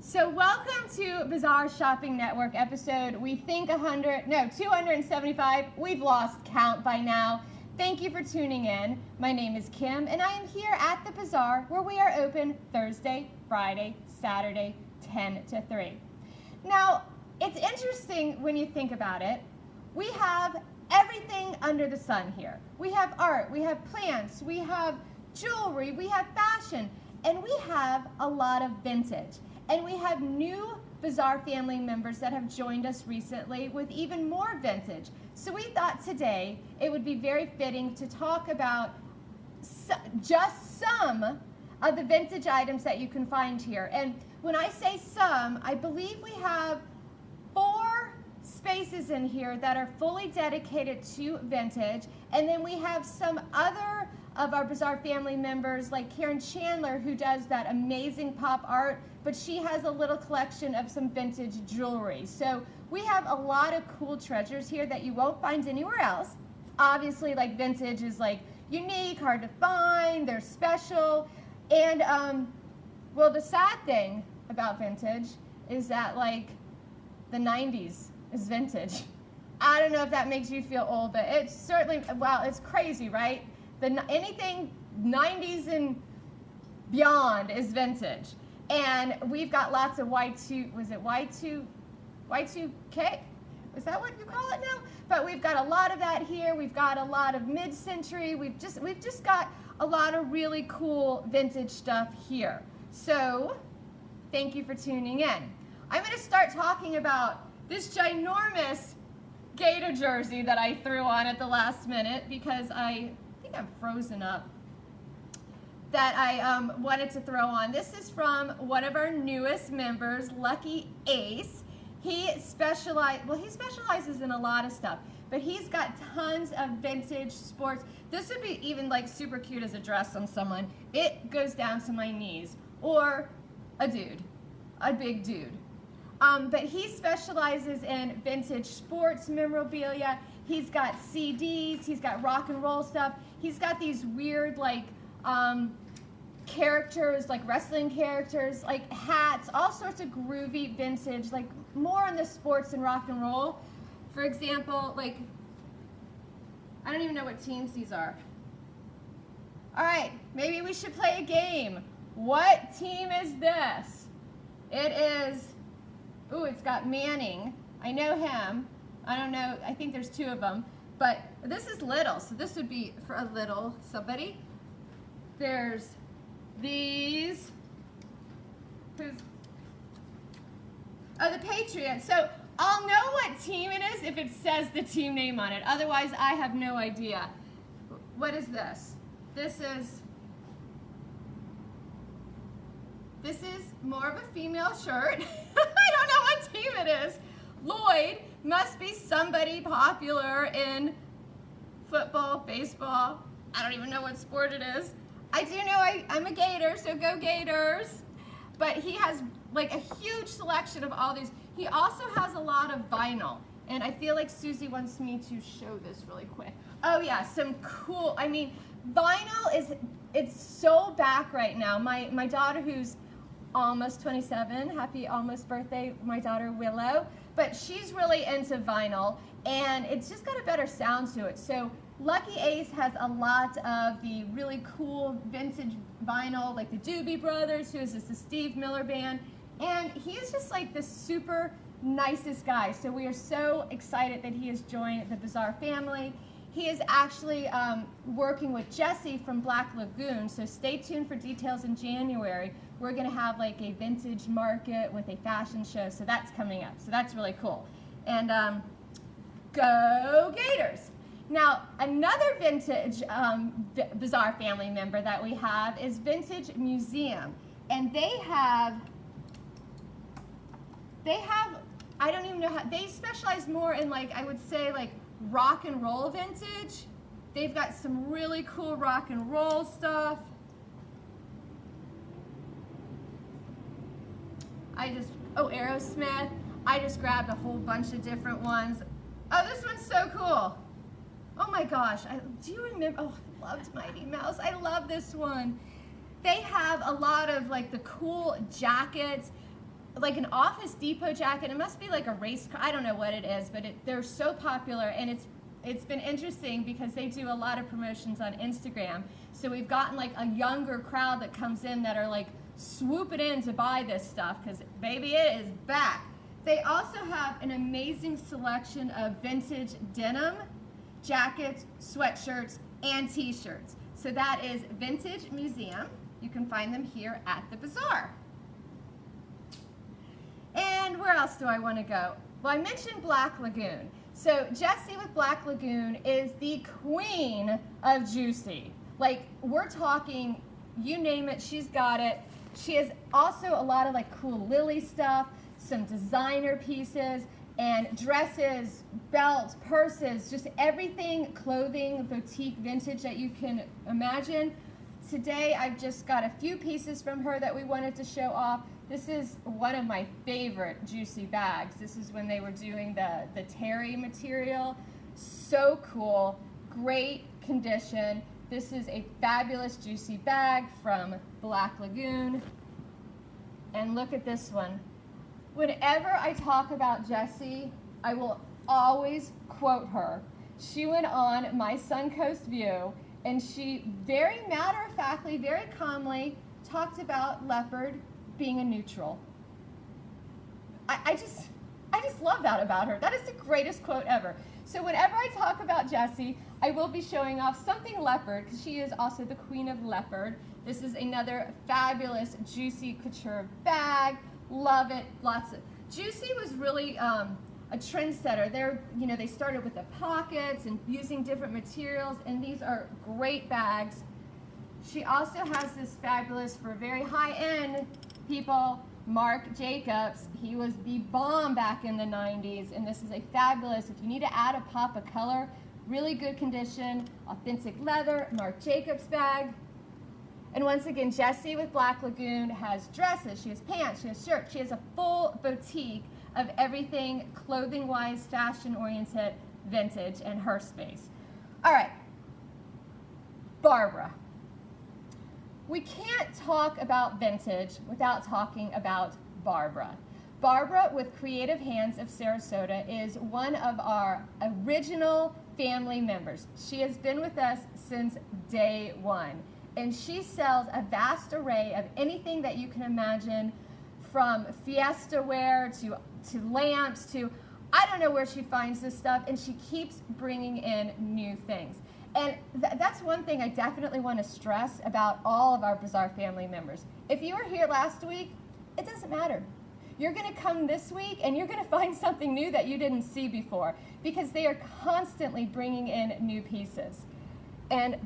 So welcome to Bizarre Shopping Network episode, we think 275. We've lost count by now. Thank you for tuning in. My name is Kim, and I am here at the Bazaar where we are open Thursday, Friday, Saturday, 10 to 3. Now, it's interesting when you think about it. We have everything under the sun here. We have art, we have plants, we have jewelry, we have fashion, and we have a lot of vintage. And we have new Bazaar family members that have joined us recently with even more vintage. So we thought today it would be very fitting to talk about just some of the vintage items that you can find here. And when I say some, I believe we have 4 spaces in here that are fully dedicated to vintage. And then we have some other of our Bazaar family members like Karen Chandler, who does that amazing pop art, but she has a little collection of some vintage jewelry. So we have a lot of cool treasures here that you won't find anywhere else. Obviously, like, vintage is like unique, hard to find, they're special. And well, the sad thing about vintage is that, like, the 90s is vintage. I don't know if that makes you feel old, but it's certainly, well, it's crazy, right? Anything 90s and beyond is vintage. And we've got lots of Y2K? Is that what you call it now? But we've got a lot of that here. We've got a lot of mid-century. We've just got a lot of really cool vintage stuff here. So, thank you for tuning in. I'm going to start talking about this ginormous Gator jersey that I threw on at the last minute because I think I'm frozen up, that I wanted to throw on. This is from one of our newest members, Lucky Ace. He specializes in a lot of stuff, but he's got tons of vintage sports. This would be even like super cute as a dress on someone. It goes down to my knees, or a dude, a big dude. But he specializes in vintage sports memorabilia. He's got CDs, he's got rock and roll stuff. He's got these weird, like, characters, like wrestling characters, like hats, all sorts of groovy vintage, like more on the sports and rock and roll. For example, like, I don't even know what teams these are. All right, maybe we should play a game. What team is this? It is, ooh, it's got Manning. I know him. I don't know, I think there's 2 of them. But this is little, so this would be for a little somebody. There's these. The Patriots. So I'll know what team it is if it says the team name on it. Otherwise, I have no idea. What is this? This is more of a female shirt. I don't know what team it is. Lloyd must be somebody popular in football, baseball. I don't even know what sport it is. I do know I'm a Gator, so go Gators. But he has like a huge selection of all these. He also has a lot of vinyl. And I feel like Susie wants me to show this really quick. Oh yeah, some cool, I mean, vinyl it's so back right now. My daughter, who's almost 27, happy almost birthday, my daughter Willow, but she's really into vinyl, and it's just got a better sound to it. So Lucky Ace has a lot of the really cool vintage vinyl, like the Doobie Brothers, who is just the Steve Miller Band, and he is just like the super nicest guy. So we are so excited that he has joined the Bazaar family. He is actually working with Jesse from Black Lagoon, so stay tuned for details in January. We're going to have like a vintage market with a fashion show, so that's coming up. So that's really cool. And go Gators! Now, another vintage Bazaar family member that we have is Vintage Museum. And they have, I don't even know how, they specialize more in, like, I would say, like, rock and roll vintage. They've got some really cool rock and roll stuff. Aerosmith. I just grabbed a whole bunch of different ones. Oh, this one's so cool. Oh my gosh, do you remember? Oh, I loved Mighty Mouse. I love this one. They have a lot of like the cool jackets. like an Office Depot jacket. It must be like a race car. I don't know what it is, but they're so popular, and it's been interesting because they do a lot of promotions on Instagram. So we've gotten like a younger crowd that comes in that are like swooping in to buy this stuff because baby, it is back. They also have an amazing selection of vintage denim, jackets, sweatshirts, and t-shirts. So that is Vintage Museum. You can find them here at the bazaar. And where else do I want to go? Well, I mentioned Black Lagoon. So Jessie with Black Lagoon is the queen of Juicy. Like, we're talking, you name it, she's got it. She has also a lot of like cool Lily stuff, some designer pieces, and dresses, belts, purses, just everything, clothing, boutique, vintage that you can imagine. Today, I've just got a few pieces from her that we wanted to show off. This is one of my favorite Juicy bags. This is when they were doing the terry material. So cool, great condition. This is a fabulous Juicy bag from Black Lagoon. And look at this one. Whenever I talk about Jessie, I will always quote her. She went on My Suncoast View, and she very matter-of-factly, very calmly talked about leopard being a neutral. I just love that about her. That is the greatest quote ever. So whenever I talk about Jessie, I will be showing off something leopard, because she is also the queen of leopard. This is another fabulous Juicy couture bag. Love it. Lots of Juicy was really a trendsetter. They started with the pockets and using different materials, and these are great bags. She also has this fabulous, for very high-end people, Marc Jacobs. He was the bomb back in the 90s, and this is a fabulous, if you need to add a pop of color, really good condition, authentic leather, Marc Jacobs bag. And once again, Jessie with Black Lagoon has dresses, she has pants, she has shirts, she has a full boutique of everything clothing-wise, fashion-oriented, vintage, and her space. All right, Barbara. We can't talk about vintage without talking about Barbara. Barbara with Creative Hands of Sarasota is one of our original family members. She has been with us since day one. And she sells a vast array of anything that you can imagine, from fiesta wear to lamps to, I don't know where she finds this stuff, and she keeps bringing in new things. And that's one thing I definitely want to stress about all of our Bazaar family members. If you were here last week, it doesn't matter. You're going to come this week and you're going to find something new that you didn't see before, because they are constantly bringing in new pieces. And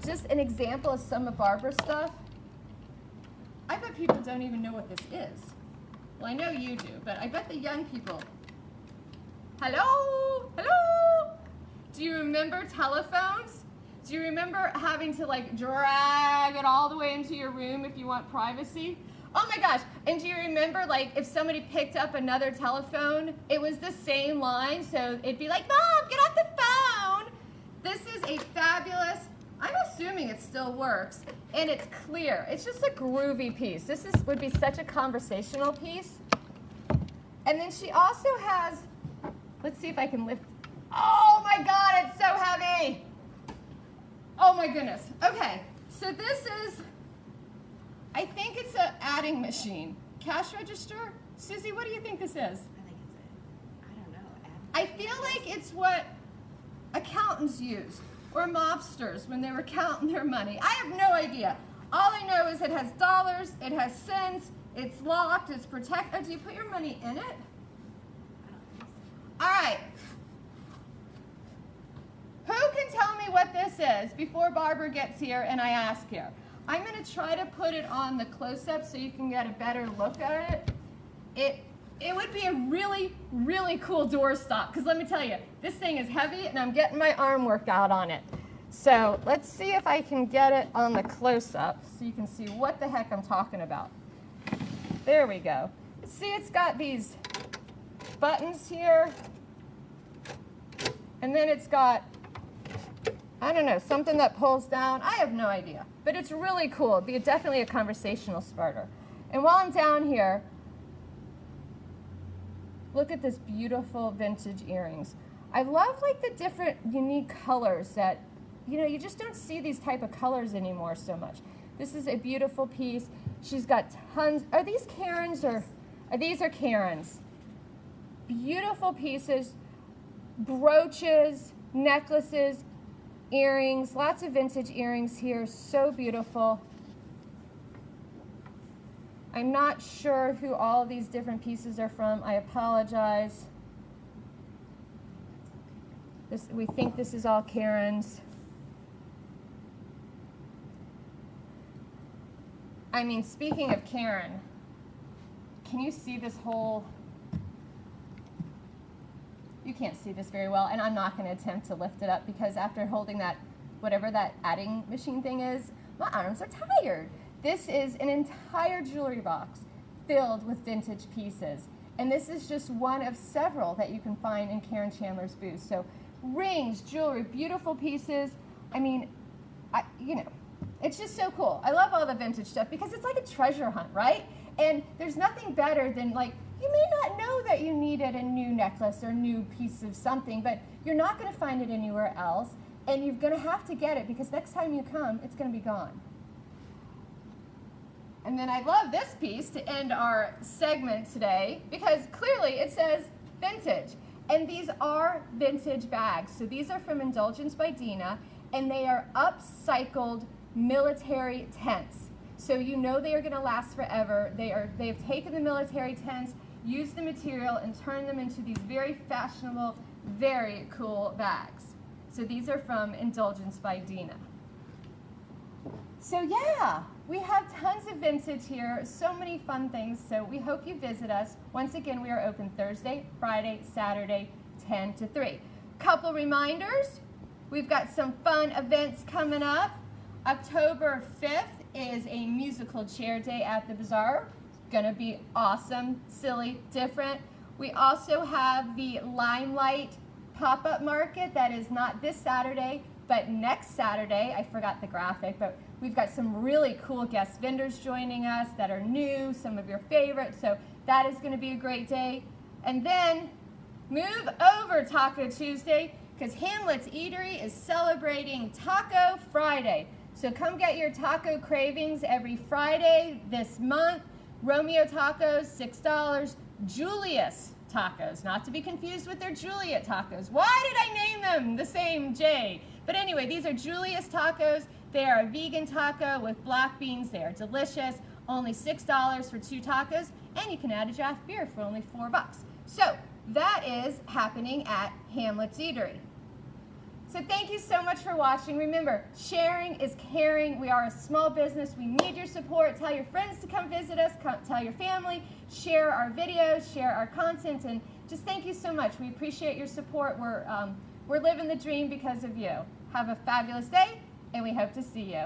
just an example of some of Barbara's stuff. I bet people don't even know what this is. Well, I know you do, but I bet the young people. Hello? Hello? Do you remember telephones? Do you remember having to like drag it all the way into your room if you want privacy? Oh my gosh, and do you remember like if somebody picked up another telephone, it was the same line, so it'd be like, Mom, get off the phone. This is a fabulous, I'm assuming it still works, and it's clear. It's just a groovy piece. Would be such a conversational piece. And then she also has, let's see if I can lift. Oh my God, it's so heavy. Oh my goodness. Okay, so this is, I think it's an adding machine. Cash register? Susie, what do you think this is? I think it's I don't know. I feel like it's what accountants use, or mobsters when they were counting their money. I have no idea. All I know is it has dollars, it has cents, it's locked, it's protected. Oh, do you put your money in it? I don't think so. All right. Who can tell me what this is before Barbara gets here and I ask her? I'm going to try to put it on the close-up so you can get a better look at it. It would be a really, really cool doorstop, because let me tell you, this thing is heavy and I'm getting my arm worked out on it. So let's see if I can get it on the close-up so you can see what the heck I'm talking about. There we go. See, it's got these buttons here, and then it's got, I don't know, something that pulls down. I have no idea, but it's really cool. It'd be definitely a conversational starter. And while I'm down here, Look at this beautiful vintage earrings. I love like the different unique colors that, you know, you just don't see these type of colors anymore so much. This is a beautiful piece. She's got tons. Are these Karens or these are Karens? Beautiful pieces, brooches, necklaces, earrings, lots of vintage earrings here. So beautiful. I'm not sure who all of these different pieces are from. I apologize. We think this is all Karen's. I mean, speaking of Karen, can you see this whole... You can't see this very well, and I'm not going to attempt to lift it up because after holding that, whatever that adding machine thing is, my arms are tired. This is an entire jewelry box filled with vintage pieces. And this is just one of several that you can find in Karen Chandler's booth. So rings, jewelry, beautiful pieces. I mean, you know, it's just so cool. I love all the vintage stuff because it's like a treasure hunt, right? And there's nothing better than, like, you may not know that you needed a new necklace or new piece of something, but you're not going to find it anywhere else. And you're going to have to get it because next time you come, it's going to be gone. And then I love this piece to end our segment today because clearly it says vintage. And these are vintage bags. So these are from Indulgence by Dina, and they are upcycled military tents. So you know they are going to last forever. They have taken the military tents, used the material, and turned them into these very fashionable, very cool bags. So these are from Indulgence by Dina. So yeah, we have tons of vintage here, so many fun things, so we hope you visit us. Once again, we are open Thursday, Friday, Saturday, 10 to 3. Couple reminders, we've got some fun events coming up. October 5th is a musical chair day at the Bazaar. Gonna be awesome, silly, different. We also have the Limelight pop-up market that is not this Saturday, but next Saturday. I forgot the graphic, but we've got some really cool guest vendors joining us that are new, some of your favorites, so that is going to be a great day. And then move over Taco Tuesday because Hamlet's Eatery is celebrating Taco Friday. So come get your taco cravings every Friday this month. Romeo tacos, $6. Julius tacos, not to be confused with their Juliet tacos. Why did I name them the same J? But anyway, these are Julius tacos. They are a vegan taco with black beans. They are delicious. Only $6 for 2 tacos, and you can add a draft beer for only $4. So that is happening at Hamlet's Eatery. So thank you so much for watching. Remember, sharing is caring. We are a small business. We need your support. Tell your friends to come visit us. Tell your family. Share our videos. Share our content. And just thank you so much. We appreciate your support. We're living the dream because of you. Have a fabulous day, and we hope to see you.